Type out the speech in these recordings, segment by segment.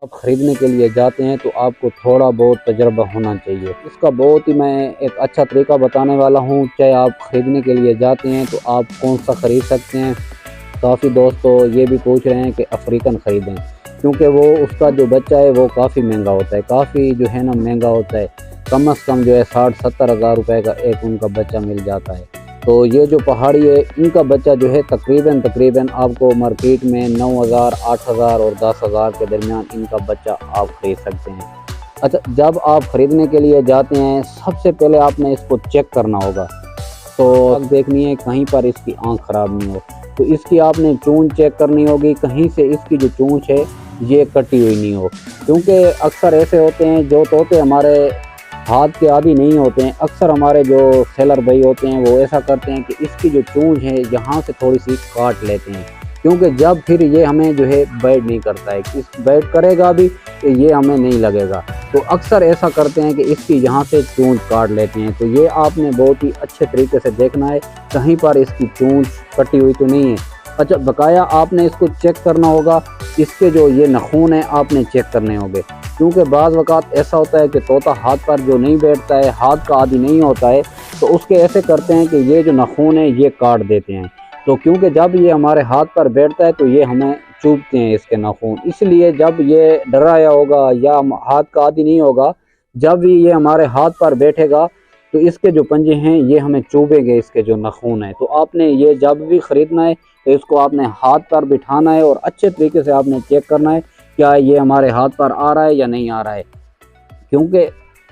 आप ख़रीदने के लिए जाते हैं तो आपको थोड़ा बहुत तजर्बा होना चाहिए। इसका बहुत ही मैं एक अच्छा तरीका बताने वाला हूँ। चाहे आप ख़रीदने के लिए जाते हैं तो आप कौन सा ख़रीद सकते हैं। काफ़ी दोस्त तो ये भी पूछ रहे हैं कि अफ्रीकन ख़रीदें, क्योंकि वो उसका जो बच्चा है वो काफ़ी महंगा होता है, काफ़ी जो है ना महंगा होता है। कम से कम जो है 60-70 हज़ार रुपये का एक उनका बच्चा मिल जाता है। तो ये जो पहाड़ी है इनका बच्चा जो है तकरीबन आपको मार्केट में 9,000, 8,000 और 10,000 के दरमियान इनका बच्चा आप ख़रीद सकते हैं। अच्छा, जब आप ख़रीदने के लिए जाते हैं सबसे पहले आपने इसको चेक करना होगा। तो आँख देखनी है कहीं पर इसकी आँख ख़राब नहीं हो, तो इसकी आपने चूंच चेक करनी होगी, कहीं से इसकी जो चूंच है ये कटी हुई नहीं हो। क्योंकि अक्सर ऐसे होते हैं जो तोते हमारे हाथ के आदी नहीं होते हैं, अक्सर हमारे जो सेलर भाई होते हैं वो ऐसा करते हैं कि इसकी जो चूंच है यहाँ से थोड़ी सी काट लेते हैं, क्योंकि जब फिर ये हमें जो है बैठ नहीं करता है, इस बैठ करेगा भी तो ये हमें नहीं लगेगा। तो अक्सर ऐसा करते हैं कि इसकी यहाँ से चूंच काट लेते हैं। तो ये आपने बहुत ही अच्छे तरीके से देखना है कहीं पर इसकी चूंच कटी हुई तो नहीं है। अच्छा, बकाया आपने इसको चेक करना होगा, इसके जो ये नाखून है आपने चेक करने होंगे, क्योंकि बाज़ वक़्त ऐसा होता है कि तोता हाथ पर जो नहीं बैठता है, हाथ का आदी नहीं होता है, तो उसके ऐसे करते हैं कि ये जो नाखून है ये काट देते हैं। तो क्योंकि जब ये हमारे हाथ पर बैठता है तो ये हमें चुभते हैं इसके नाखून, इसलिए जब ये डराया होगा या हाथ का आदी नहीं होगा, जब भी ये हमारे हाथ पर बैठेगा तो इसके जो पंजे हैं ये हमें चुभेंगे, इसके जो नाखून है। तो आपने ये जब भी ख़रीदना है तो इसको आपने हाथ पर बिठाना है और अच्छे तरीके से आपने चेक करना है क्या ये हमारे हाथ पर आ रहा है या नहीं आ रहा है। क्योंकि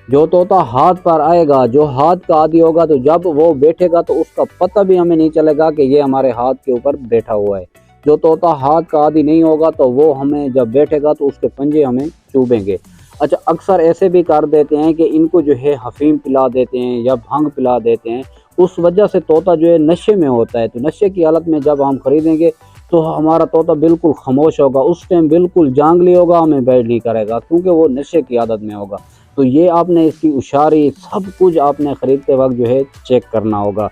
जो तोता हाथ पर आएगा, जो हाथ का आदी होगा, तो जब वो बैठेगा तो उसका पता भी हमें नहीं चलेगा कि ये हमारे हाथ के ऊपर बैठा हुआ है। जो तोता हाथ का आदी नहीं होगा तो वो हमें जब बैठेगा तो उसके पंजे हमें चुभेंगे। अच्छा, अक्सर ऐसे भी कर देते हैं कि इनको जो है अफीम पिला देते हैं या भांग पिला देते हैं, उस वजह से तोता जो है नशे में होता है। तो नशे की हालत में जब हम खरीदेंगे तो हमारा तोता बिल्कुल खामोश होगा, उस टाइम बिल्कुल जांगली होगा, हमें बैठ नहीं करेगा, क्योंकि वो नशे की आदत में होगा। तो ये आपने इसकी उशारी सब कुछ आपने ख़रीदते वक्त जो है चेक करना होगा,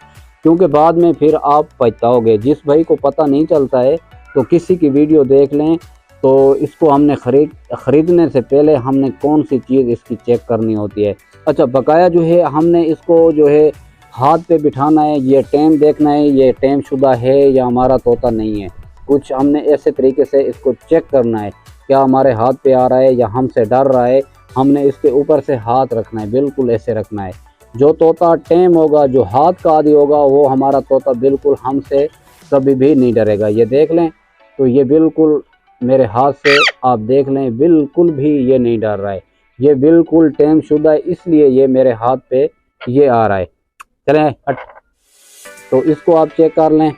क्योंकि बाद में फिर आप पछताओगे। जिस भाई को पता नहीं चलता है तो किसी की वीडियो देख लें, तो इसको हमने ख़रीदने से पहले हमने कौन सी चीज़ इसकी चेक करनी होती है। अच्छा, बकाया जो है हमने इसको जो है हाथ पे बिठाना है, ये टाइम देखना है, ये टाइम शुदा है या हमारा तोता नहीं है। कुछ हमने ऐसे तरीके से इसको चेक करना है, क्या हमारे हाथ पे आ रहा है या हमसे डर रहा है। हमने इसके ऊपर से हाथ रखना है, बिल्कुल ऐसे रखना है। जो तोता टेम होगा, जो हाथ का आदी होगा, वो हमारा तोता बिल्कुल हमसे कभी भी नहीं डरेगा। ये देख लें, तो ये बिल्कुल मेरे हाथ से आप देख लें, बिल्कुल भी ये नहीं डर रहा है, ये बिल्कुल टेम शुदा है, इसलिए ये मेरे हाथ पे ये आ रहा है। चलें हट, तो इसको आप चेक कर लें।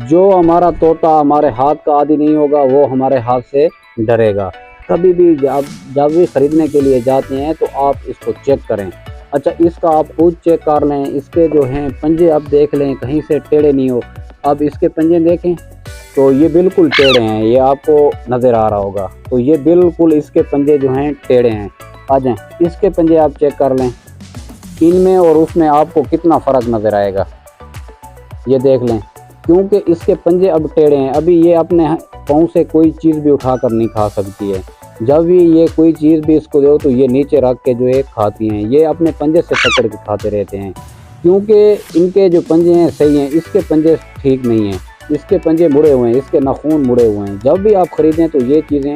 जो हमारा तोता हमारे हाथ का आदी नहीं होगा वो हमारे हाथ से डरेगा। कभी भी जब भी ख़रीदने के लिए जाते हैं तो आप इसको चेक करें। अच्छा, इसका आप खुद चेक कर लें, इसके जो हैं पंजे आप देख लें कहीं से टेढ़े नहीं हो। अब इसके पंजे देखें तो ये बिल्कुल टेढ़े हैं, ये आपको नज़र आ रहा होगा। तो ये बिल्कुल इसके पंजे जो हैं टेढ़े हैं। आ जाएँ, इसके पंजे आप चेक कर लें, इनमें और उसमें आपको कितना फ़र्क नज़र आएगा, ये देख लें। क्योंकि इसके पंजे अब टेढ़े हैं, अभी ये अपने पाँव से कोई चीज़ भी उठा कर नहीं खा सकती है। जब भी ये कोई चीज़ भी इसको दो तो ये नीचे रख के जो है खाती हैं, ये अपने पंजे से पकड़ के खाते रहते हैं। क्योंकि इनके जो पंजे हैं सही हैं, इसके पंजे ठीक नहीं हैं, इसके पंजे मुड़े हुए हैं, इसके नाखून मुड़े हुए हैं। जब भी आप ख़रीदें तो ये चीज़ें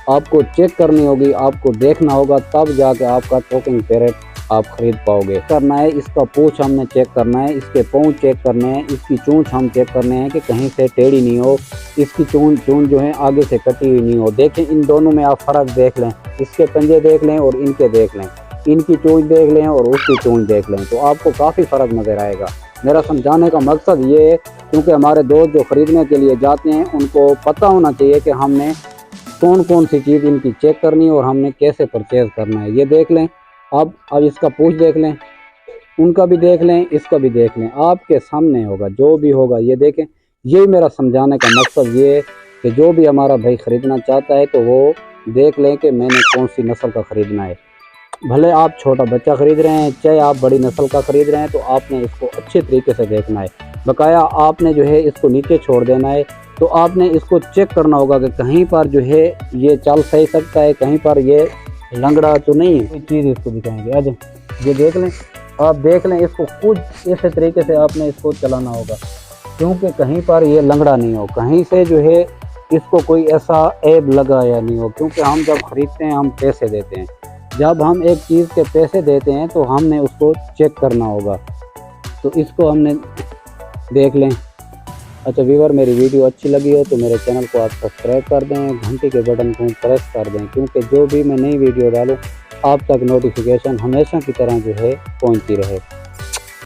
आपको चेक करनी होगी, आपको देखना होगा, तब जाके आपका टॉकिंग पैरेट आप ख़रीद पाओगे। करना है, इसका पूँछ हमने चेक करना है, इसके पाँव चेक करने हैं, इसकी चूंच हम चेक करने हैं कि कहीं से टेढ़ी नहीं हो, इसकी चूंच जो है आगे से कटी हुई नहीं हो। देखें, इन दोनों में आप फ़र्क देख लें, इसके पंजे देख लें और इनके देख लें, इनकी चूंच देख लें और उसकी चूंच देख लें, तो आपको काफ़ी फ़र्क नज़र आएगा। मेरा समझाने का मकसद ये है, क्योंकि हमारे दोस्त जो ख़रीदने के लिए जाते हैं उनको पता होना चाहिए कि हमने कौन कौन सी चीज़ इनकी चेक करनी है और हमने कैसे परचेज़ करना है। ये देख लें, अब इसका पूँछ देख लें, उनका भी देख लें, इसका भी देख लें, आपके सामने होगा जो भी होगा। ये देखें, यही मेरा समझाने का मकसद ये है कि जो भी हमारा भाई ख़रीदना चाहता है तो वो देख लें कि मैंने कौन सी नस्ल का ख़रीदना है। भले आप छोटा बच्चा ख़रीद रहे हैं, चाहे आप बड़ी नस्ल का ख़रीद रहे हैं, तो आपने इसको अच्छे तरीके से देखना है। बकाया आपने जो है इसको नीचे छोड़ देना है, तो आपने इसको चेक करना होगा कि कहीं पर जो है ये चल सही सकता है, कहीं पर ये लंगड़ा तो नहीं है। कोई चीज़ इसको दिखाएंगे, आज ये देख लें, आप देख लें इसको, कुछ इस तरीके से आपने इसको चलाना होगा क्योंकि कहीं पर ये लंगड़ा नहीं हो, कहीं से जो है इसको कोई ऐसा ऐब लगा या नहीं हो। क्योंकि हम जब ख़रीदते हैं हम पैसे देते हैं, जब हम एक चीज़ के पैसे देते हैं तो हमने उसको चेक करना होगा। तो इसको हमने देख लें। अच्छा व्यूअर, मेरी वीडियो अच्छी लगी हो तो मेरे चैनल को आप सब्सक्राइब कर दें, घंटी के बटन को प्रेस कर दें, क्योंकि जो भी मैं नई वीडियो डालूँ आप तक नोटिफिकेशन हमेशा की तरह जो है पहुंचती रहे।